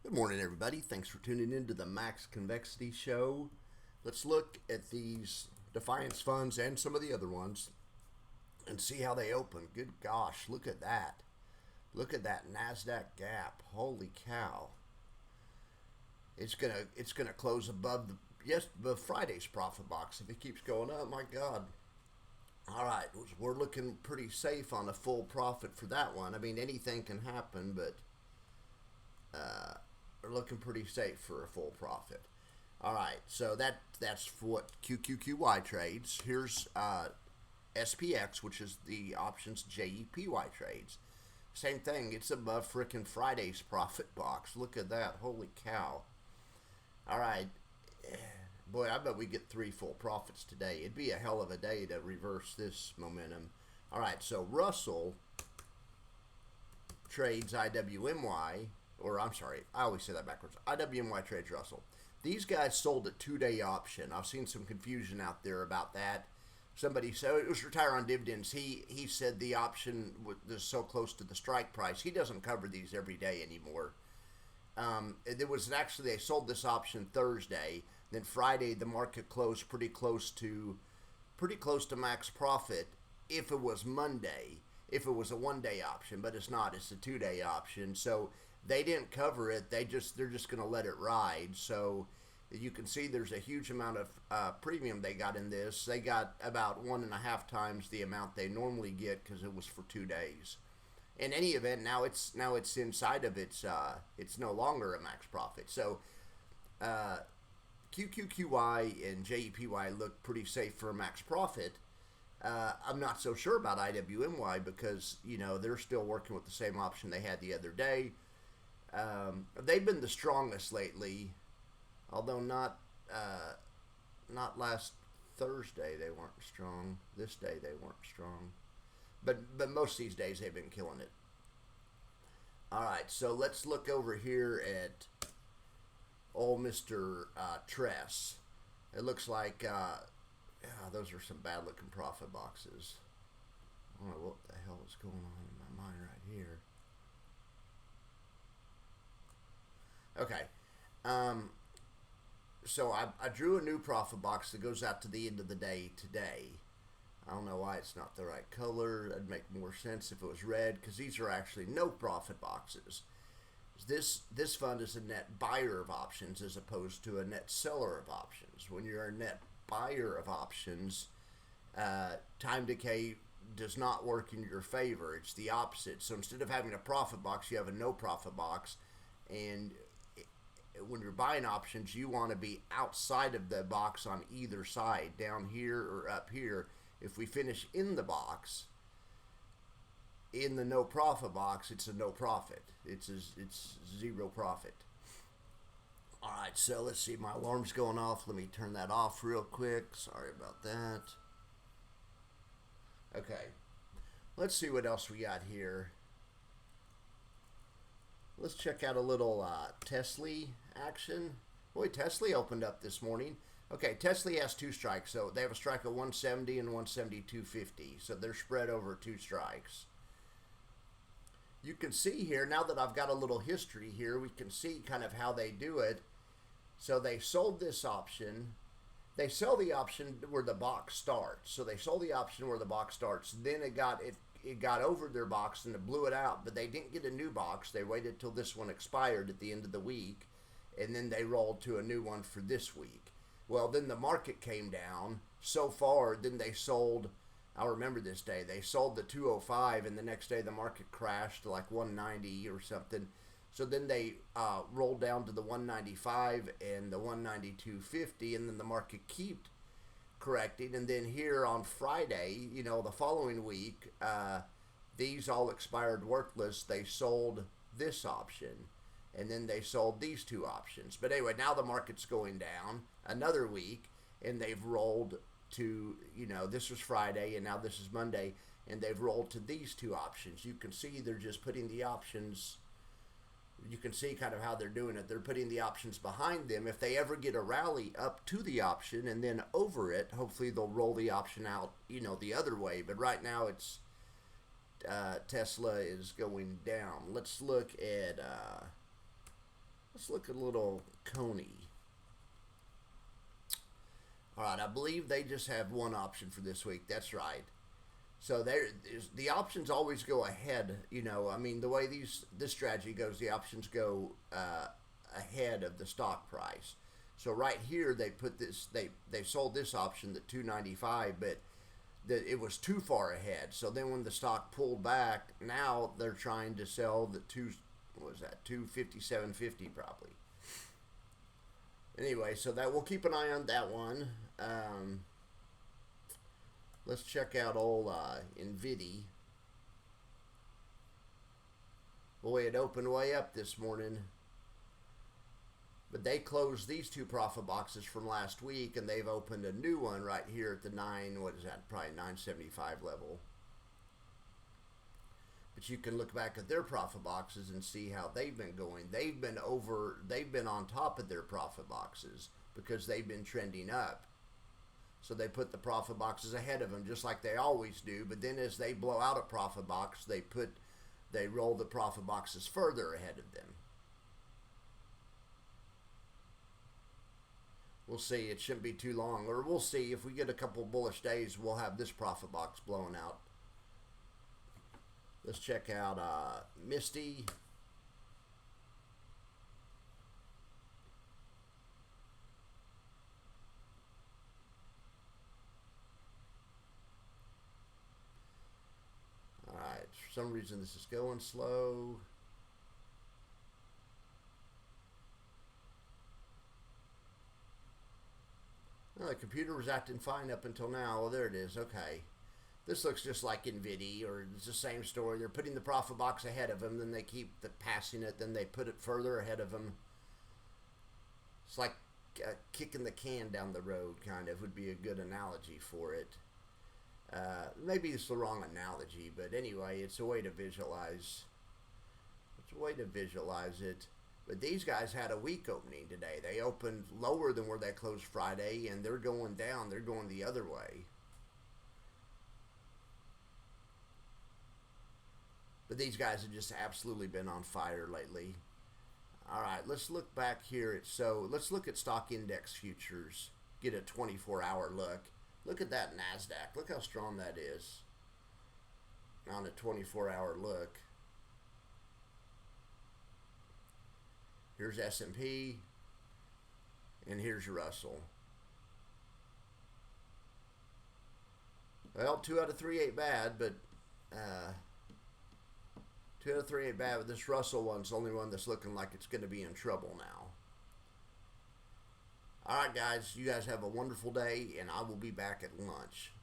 Good morning, everybody. Thanks for tuning in to the Max Convexity Show. Let's look at these Defiance funds and some of the other ones and see how they open. Good gosh, look at that. Look at that NASDAQ gap. Holy cow. It's gonna close above above Friday's profit box if it keeps going up. My God. All right, we're looking pretty safe on a full profit for that one. I mean, anything can happen, but we're looking pretty safe for a full profit. All right, so that's for what QQQY trades. Here's SPX, which is the options JEPY trades. Same thing, it's above frickin' Friday's profit box. Look at that, holy cow. All right, boy, I bet we get 3 full profits today. It'd be a hell of a day to reverse this momentum. All right, so Russell trades IWMY, or I'm sorry, I always say that backwards. IWMY trades Russell. These guys sold a 2-day option. I've seen some confusion out there about that. Somebody said it was retire on dividends. He said the option was so close to the strike price. He doesn't cover these every day anymore. It was actually, they sold this option Thursday. Then Friday the market closed pretty close to max profit. If it was Monday, if it was a 1-day option, but it's not. It's a 2-day option. So they didn't cover it. They're just going to let it ride. So you can see there's a huge amount of premium they got in this. They got about 1.5 times the amount they normally get because it was for 2 days. In any event, now it's inside of it's no longer a max profit. So QQQY and JEPY look pretty safe for a max profit. I'm not so sure about IWMY because, you know, they're still working with the same option they had the other day. They've been the strongest lately, although not last Thursday they weren't strong. This day they weren't strong. But most of these days they've been killing it. All right, so let's look over here at old Mr. Tress. It looks like those are some bad looking profit boxes. I don't know what the hell is going on in my mind right here. Okay. So I drew a new profit box that goes out to the end of the day today. I don't know why it's not the right color. That'd make more sense if it was red, because these are actually no profit boxes. This fund is a net buyer of options as opposed to a net seller of options. When you're a net buyer of options, time decay does not work in your favor. It's the opposite. So instead of having a profit box, you have a no profit box. And when you're buying options, you want to be outside of the box on either side, down here or up here. If we finish in the box, in the no profit box, it's a no profit. It's zero profit. All right, so let's see. My alarm's going off. Let me turn that off real quick. Sorry about that. Okay, let's see what else we got here. Let's check out a little TSLY action. Boy, TSLY opened up this morning. Okay, TSLY has 2 strikes, so they have a strike of 170 and 172.50, so they're spread over 2 strikes. You can see here, now that I've got a little history here, we can see kind of how they do it. So they sold this option. They sell the option where the box starts. So they sold the option where the box starts. Then it got over their box and it blew it out, but they didn't get a new box. They waited till this one expired at the end of the week, and then they rolled to a new one for this week. Well, then the market came down so far, then they sold, I remember this day, they sold the 205, and the next day the market crashed to like 190 or something. So then they rolled down to the 195 and the 192.50, and then the market kept correcting. And then here on Friday, you know, the following week, these all expired worthless. They sold this option, and then they sold these 2 options. But anyway, now the market's going down another week, and they've rolled to, you know, this was Friday, and now this is Monday, and they've rolled to these 2 options. You can see they're just putting the options, you can see kind of how they're doing it. They're putting the options behind them. If they ever get a rally up to the option and then over it, hopefully they'll roll the option out, you know, the other way. But right now it's TSLY is going down. Let's look at Let's look at a little CONY. All right, I believe they just have one option for this week. That's right. So the options always go ahead. You know, I mean, the way this strategy goes, the options go ahead of the stock price. So right here, they put this. They sold this option at 295, but it was too far ahead. So then when the stock pulled back, now they're trying to sell the 257.50 probably. Anyway, so that we'll keep an eye on that one. Let's check out old NVDY. Boy, it opened way up this morning. But they closed these two profit boxes from last week, and they've opened a new one right here at the probably 975 level. But you can look back at their profit boxes and see how they've been going. They've been on top of their profit boxes because they've been trending up. So they put the profit boxes ahead of them just like they always do. But then as they blow out a profit box, they roll the profit boxes further ahead of them. We'll see. It shouldn't be too long. Or we'll see. If we get a couple bullish days, we'll have this profit box blown out. Let's check out MSTY. All right. For some reason, this is going slow. Oh, the computer was acting fine up until now. Well, there it is. Okay. This looks just like NVDY, or it's the same story. They're putting the profit box ahead of them, then they keep passing it, then they put it further ahead of them. It's like kicking the can down the road, kind of, would be a good analogy for it. Maybe it's the wrong analogy, but anyway, it's a way to visualize. It's a way to visualize it. But these guys had a weak opening today. They opened lower than where they closed Friday, and they're going down. They're going the other way. But these guys have just absolutely been on fire lately. All right, let's look back here. Let's look at stock index futures. Get a 24-hour look. Look at that NASDAQ. Look how strong that is on a 24-hour look. Here's S&P, and here's your Russell. Well, 2 out of 3 ain't bad, but 2 out of 3 ain't bad, but this Russell one's the only one that's looking like it's going to be in trouble now. All right, guys, you guys have a wonderful day, and I will be back at lunch.